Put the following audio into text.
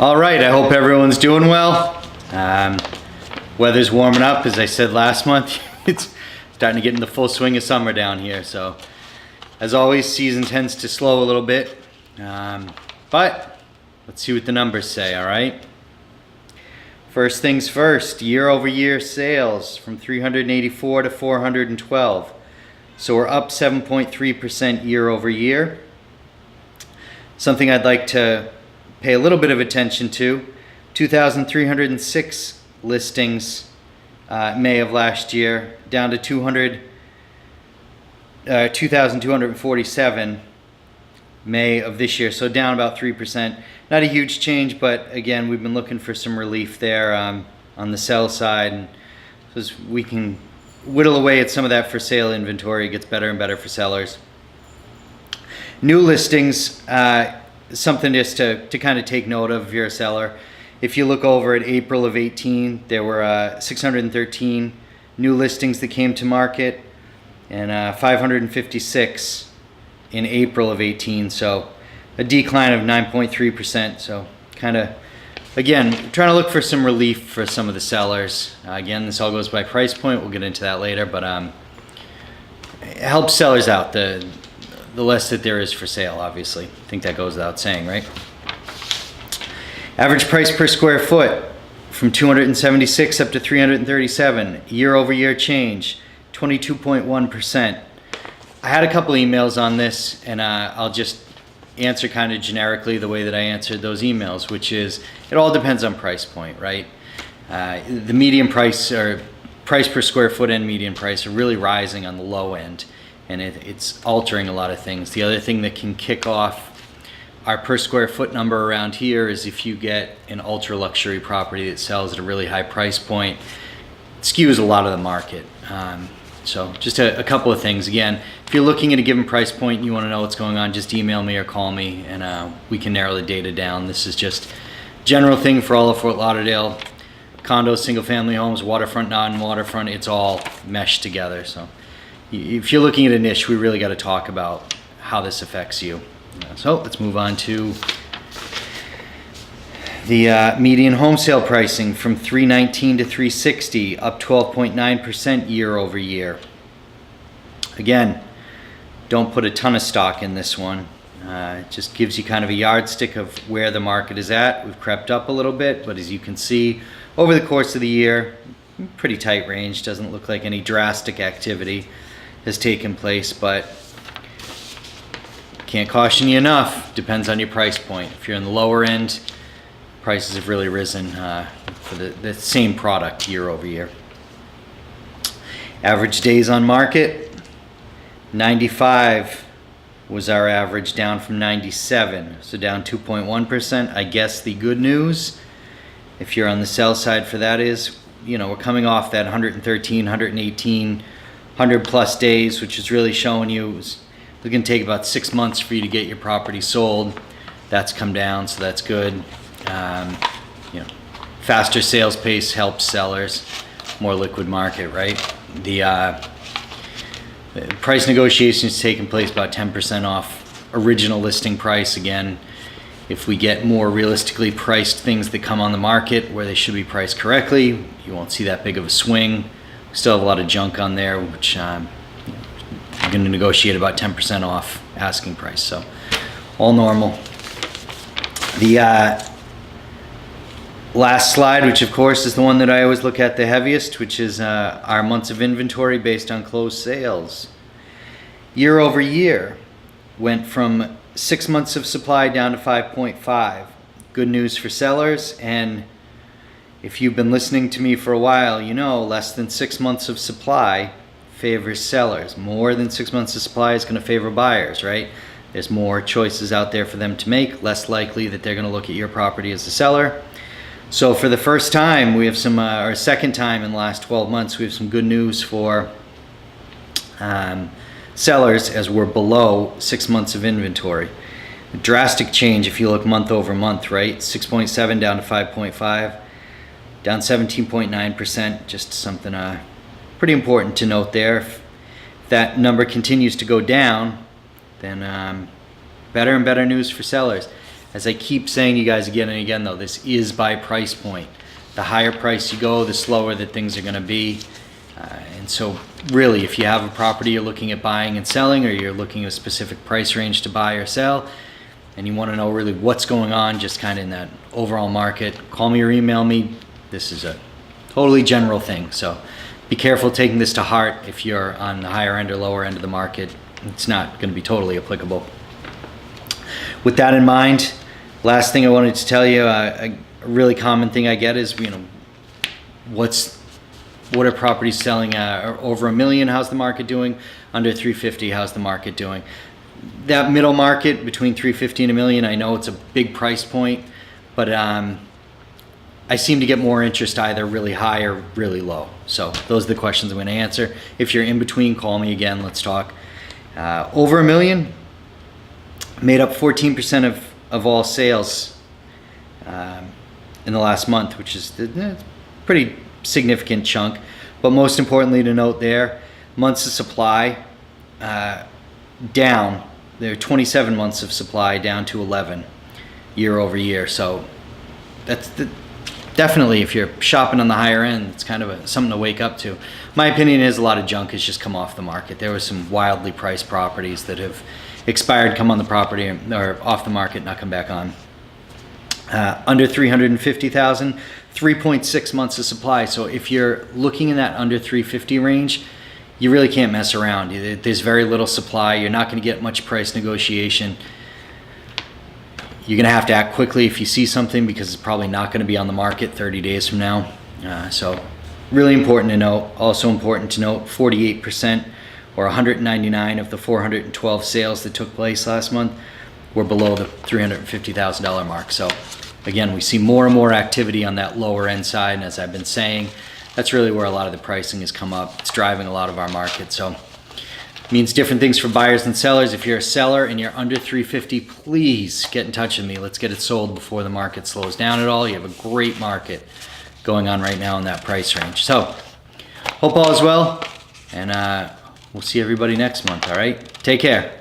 All right, I hope everyone's doing well. Weather's warming up, as I said last month. It's starting to get in the full swing of summer down here. So, as always, season tends to slow a little bit. But let's see what the numbers say, all right? First things first, year-over-year sales from 384 to 412. So we're up 7.3% year over year. Something I'd like to pay a little bit of attention to, 2,306 listings May of last year, down to 2,247 May of this year, so down about 3%. Not a huge change, but again, we've been looking for some relief there on the sell side, and as we can whittle away at some of that for sale inventory, it gets better and better for sellers. New listings, something just to kind of take note of if you're a seller. If you look over at April of 18, there were 613 new listings that came to market, and 556 in April of 18, so a decline of 9.3%. So kind of, again, trying to look for some relief for some of the sellers. Again, this all goes by price point. We'll get into that later, but it helps sellers out. The less that there is for sale, obviously. I think that goes without saying, right? Average price per square foot from 276 up to 337. Year over year change, 22.1%. I had a couple emails on this, and I'll just answer kind of generically the way that I answered those emails, which is it all depends on price point, right? The median price, or price per square foot and median price, are really rising on the low end, and it's altering a lot of things. The other thing that can kick off our per square foot number around here is if you get an ultra luxury property that sells at a really high price point, it skews a lot of the market. So just a couple of things. Again, if you're looking at a given price point and you want to know what's going on, just email me or call me, and we can narrow the data down. This is just a general thing for all of Fort Lauderdale. Condos, single family homes, waterfront, non-waterfront, it's all meshed together. So if you're looking at a niche, we really got to talk about how this affects you. So let's move on to the median home sale pricing from 319 to 360, up 12.9% year over year. Again, don't put a ton of stock in this one. It just gives you kind of a yardstick of where the market is at. We've crept up a little bit, but as you can see, over the course of the year, pretty tight range. Doesn't look like any drastic activity has taken place, but can't caution you enough. Depends on your price point. If you're in the lower end, prices have really risen for the same product year over year. Average days on market, 95 was our average, down from 97, so down 2.1%. I guess the good news, if you're on the sell side for that, is, you know, we're coming off that 113, 118, 100 plus days, which is really showing you it's going to take about 6 months for you to get your property sold. That's come down, so that's good. Faster sales pace helps sellers, more liquid market, right? The price negotiations taking place about 10% off original listing price. Again, if we get more realistically priced things that come on the market where they should be priced correctly, you won't see that big of a swing. We still have a lot of junk on there, which you're going to negotiate about 10% off asking price, so all normal. The last slide, which of course is the one that I always look at the heaviest, which is our months of inventory based on closed sales. Year over year went from 6 months of supply down to 5.5. Good news for sellers, and if you've been listening to me for a while, you know less than 6 months of supply favors sellers. More than 6 months of supply is going to favor buyers, right? There's more choices out there for them to make, less likely that they're going to look at your property as a seller. So for the first time, we have some, or second time in the last 12 months, we have some good news for sellers as we're below 6 months of inventory. A drastic change if you look month over month, right? 6.7 down to 5.5, down 17.9%, just something pretty important to note there. If that number continues to go down, then better and better news for sellers. As I keep saying to you guys again and again though, this is by price point. The higher price you go, the slower that things are gonna be. And so really, if you have a property you're looking at buying and selling, or you're looking at a specific price range to buy or sell, and you wanna know really what's going on just kind of in that overall market, call me or email me. This is a totally general thing. So be careful taking this to heart. If you're on the higher end or lower end of the market, it's not gonna be totally applicable. With that in mind, last thing I wanted to tell you, a really common thing I get is, what are properties selling over $1 million? How's the market doing? Under 350, how's the market doing? That middle market between 350 and $1 million, I know it's a big price point, but I seem to get more interest either really high or really low. So those are the questions I'm going to answer. If you're in between, call me again. Let's talk. Over $1 million, made up 14% of all sales in the last month, which is a pretty significant chunk. But most importantly to note there, months of supply down. There are 27 months of supply down to 11 year over year. So that's definitely, if you're shopping on the higher end, it's kind of something to wake up to. My opinion is a lot of junk has just come off the market. There were some wildly priced properties that have expired, come on the property or off the market, not come back on. Under 350,000, 3.6 months of supply. So if you're looking in that under 350 range, you really can't mess around. There's very little supply. You're not going to get much price negotiation. You're going to have to act quickly if you see something, because it's probably not going to be on the market 30 days from now. So really important to note. Also important to note, 48% or 199 of the 412 sales that took place last month were below the $350,000 mark. So again, we see more and more activity on that lower end side. And as I've been saying, that's really where a lot of the pricing has come up. It's driving a lot of our market. So means different things for buyers and sellers. If you're a seller and you're under 350, please get in touch with me. Let's get it sold before the market slows down at all. You have a great market going on right now in that price range. So hope all is well, and we'll see everybody next month. All right, take care.